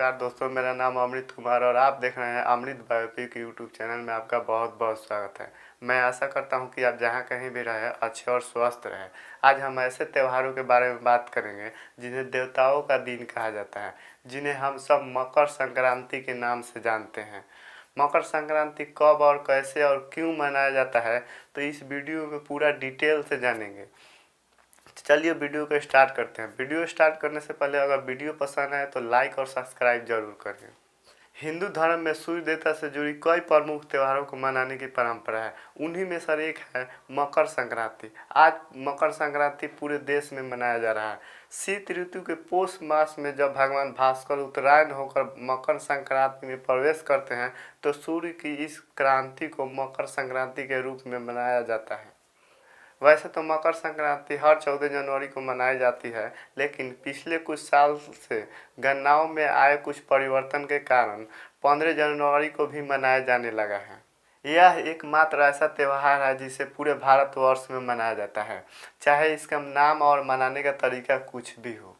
नमस्कार दोस्तों, मेरा नाम अमृत कुमार और आप देख रहे हैं अमृत बायोपिक यूट्यूब चैनल में। आपका बहुत बहुत स्वागत है। मैं आशा करता हूं कि आप जहां कहीं भी रहें अच्छे और स्वस्थ रहें। आज हम ऐसे त्योहारों के बारे में बात करेंगे जिन्हें देवताओं का दिन कहा जाता है, जिन्हें हम सब मकर संक्रांति के नाम से जानते हैं। मकर संक्रांति कब और कैसे और क्यों मनाया जाता है, तो इस वीडियो में पूरा डिटेल से जानेंगे। चलिए वीडियो को स्टार्ट करते हैं। वीडियो स्टार्ट करने से पहले अगर वीडियो पसंद आए तो लाइक और सब्सक्राइब जरूर करें। हिंदू धर्म में सूर्य देवता से जुड़ी कई प्रमुख त्योहारों को मनाने की परंपरा है। उन्हीं में से एक है मकर संक्रांति। आज मकर संक्रांति पूरे देश में मनाया जा रहा है। शीत ऋतु के पौष मास में जब भगवान भास्कर उत्तरायण होकर मकर संक्रांति में प्रवेश करते हैं तो सूर्य की इस क्रांति को मकर संक्रांति के रूप में मनाया जाता है। वैसे तो मकर संक्रांति हर 14 जनवरी को मनाई जाती है, लेकिन पिछले कुछ साल से गणनाओं में आए कुछ परिवर्तन के कारण 15 जनवरी को भी मनाया जाने लगा है। यह एकमात्र ऐसा त्यौहार है जिसे पूरे भारतवर्ष में मनाया जाता है, चाहे इसका नाम और मनाने का तरीका कुछ भी हो।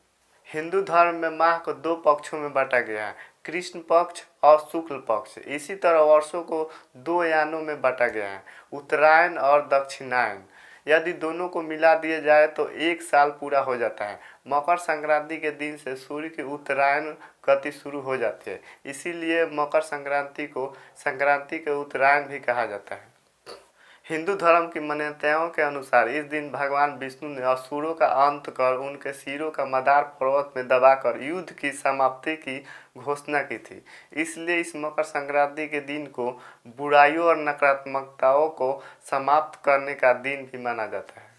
हिंदू धर्म में माह को दो पक्षों में बांटा गया है, कृष्ण पक्ष और शुक्ल पक्ष। इसी तरह वर्षों को दो यानों में बांटा गया है, उत्तरायण और दक्षिणायन। यदि दोनों को मिला दिया जाए तो एक साल पूरा हो जाता है। मकर संक्रांति के दिन से सूर्य की उत्तरायण गति शुरू हो जाती है, इसीलिए मकर संक्रांति को संक्रांति के उत्तरायण भी कहा जाता है। हिंदू धर्म की मान्यताओं के अनुसार इस दिन भगवान विष्णु ने असुरों का अंत कर उनके सिरों का मदार पर्वत में दबाकर युद्ध की समाप्ति की घोषणा की थी। इसलिए इस मकर संक्रांति के दिन को बुराइयों और नकारात्मकताओं को समाप्त करने का दिन भी माना जाता है।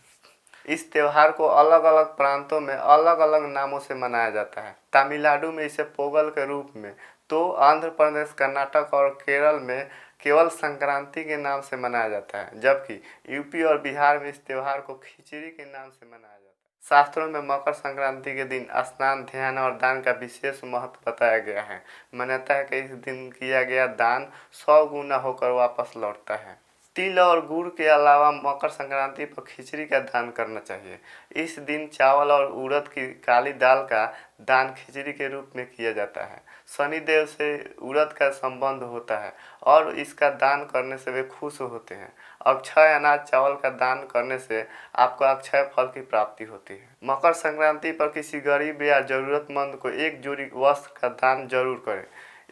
इस त्यौहार को अलग अलग प्रांतों में अलग अलग नामों से मनाया जाता है। तमिलनाडु में इसे पोंगल के रूप में, तो आंध्र प्रदेश, कर्नाटक और केरल में केवल संक्रांति के नाम से मनाया जाता है, जबकि यूपी और बिहार में इस त्यौहार को खिचड़ी के नाम से मनाया जाता है। शास्त्रों में मकर संक्रांति के दिन स्नान, ध्यान और दान का विशेष महत्व बताया गया है। मान्यता है कि इस दिन किया गया दान 100 गुना होकर वापस लौटता है। तिल और गुड़ के अलावा मकर संक्रांति पर खिचड़ी का दान करना चाहिए। इस दिन चावल और उड़द की काली दाल का दान खिचड़ी के रूप में किया जाता है। शनिदेव से उड़द का संबंध होता है और इसका दान करने से वे खुश होते हैं। अक्षय अनाज चावल का दान करने से आपको अक्षय फल की प्राप्ति होती है। मकर संक्रांति पर किसी गरीब या जरूरतमंद को एक जोड़ी वस्त्र का दान जरूर करें।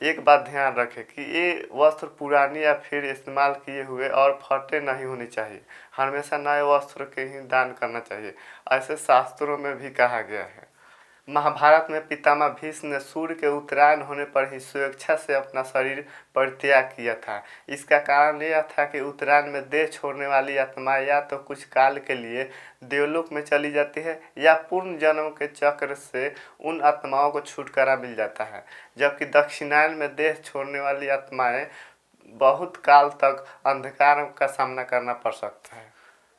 एक बात ध्यान रखें कि ये वस्त्र पुरानी या फिर इस्तेमाल किए हुए और फटे नहीं होने चाहिए। हमेशा नए वस्त्र के ही दान करना चाहिए, ऐसे शास्त्रों में भी कहा गया है। महाभारत में पितामह भीष्म ने सूर्य के उत्तरायण होने पर ही स्वेच्छा से अपना शरीर परित्याग किया था। इसका कारण यह था कि उत्तरायण में देह छोड़ने वाली आत्माएं या तो कुछ काल के लिए देवलोक में चली जाती है या पूर्ण जन्म के चक्र से उन आत्माओं को छुटकारा मिल जाता है, जबकि दक्षिणायन में देह छोड़ने वाली आत्माएं बहुत काल तक अंधकार का सामना करना पड़ सकता है।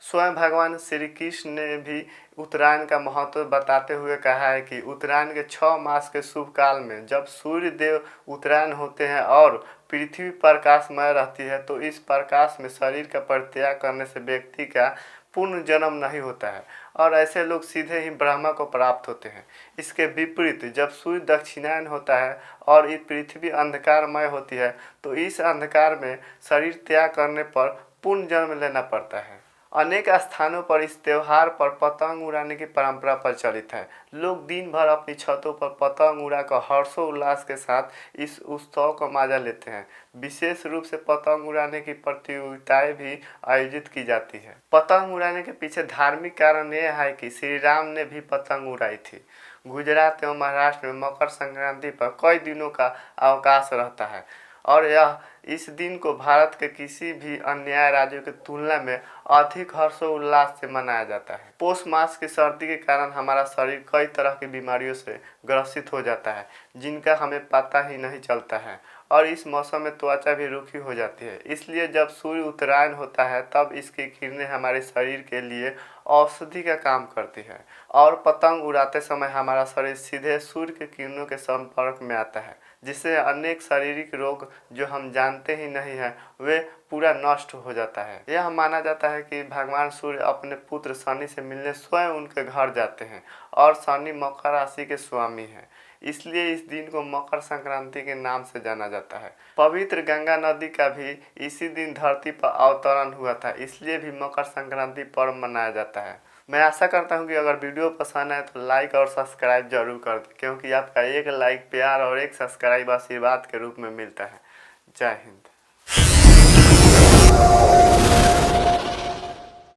स्वयं भगवान श्री कृष्ण ने भी उत्तरायण का महत्व बताते हुए कहा है कि उत्तरायण के 6 मास के शुभ काल में जब सूर्य देव उत्तरायण होते हैं और पृथ्वी प्रकाशमय रहती है, तो इस प्रकाश में शरीर का परित्याग करने से व्यक्ति का पूर्ण जन्म नहीं होता है और ऐसे लोग सीधे ही ब्रह्मा को प्राप्त होते हैं। इसके विपरीत जब सूर्य दक्षिणायन होता है और ये पृथ्वी अंधकारमय होती है, तो इस अंधकार में शरीर त्याग करने पर पूर्ण जन्म लेना पड़ता है। अनेक स्थानों पर इस त्यौहार पर पतंग उड़ाने की परंपरा प्रचलित है। लोग दिन भर अपनी छतों पर पतंग उड़ाकर हर्षोल्लास के साथ इस उत्सव का मजा लेते हैं। विशेष रूप से पतंग उड़ाने की प्रतियोगिताएं भी आयोजित की जाती है। पतंग उड़ाने के पीछे धार्मिक कारण यह है कि श्री राम ने भी पतंग उड़ाई थी। गुजरात एवं महाराष्ट्र में मकर संक्रांति पर कई दिनों का अवकाश रहता है और यह इस दिन को भारत के किसी भी अन्य राज्यों की तुलना में अधिक हर्षोल्लास से मनाया जाता है। पौष मास की सर्दी के कारण हमारा शरीर कई तरह की बीमारियों से ग्रसित हो जाता है, जिनका हमें पता ही नहीं चलता है और इस मौसम में त्वचा भी रूखी हो जाती है। इसलिए जब सूर्य उत्तरायण होता है तब इसकी किरणें हमारे शरीर के लिए औषधि का काम करती है और पतंग उड़ाते समय हमारा शरीर सीधे सूर्य की किरणों के संपर्क में आता है, जिससे अनेक शारीरिक रोग जो हम जानते ही नहीं हैं वे पूरा नष्ट हो जाता है। यह माना जाता है कि भगवान सूर्य अपने पुत्र शनि से मिलने स्वयं उनके घर जाते हैं और शनि मकर राशि के स्वामी हैं, इसलिए इस दिन को मकर संक्रांति के नाम से जाना जाता है। पवित्र गंगा नदी का भी इसी दिन धरती पर अवतरण हुआ था, इसलिए भी मकर संक्रांति पर्व मनाया जाता है। मैं आशा करता हूं कि अगर वीडियो पसंद आए तो लाइक और सब्सक्राइब जरूर कर दें, क्योंकि आपका एक लाइक प्यार और एक सब्सक्राइब आशीर्वाद के रूप में मिलता है। जय हिंद।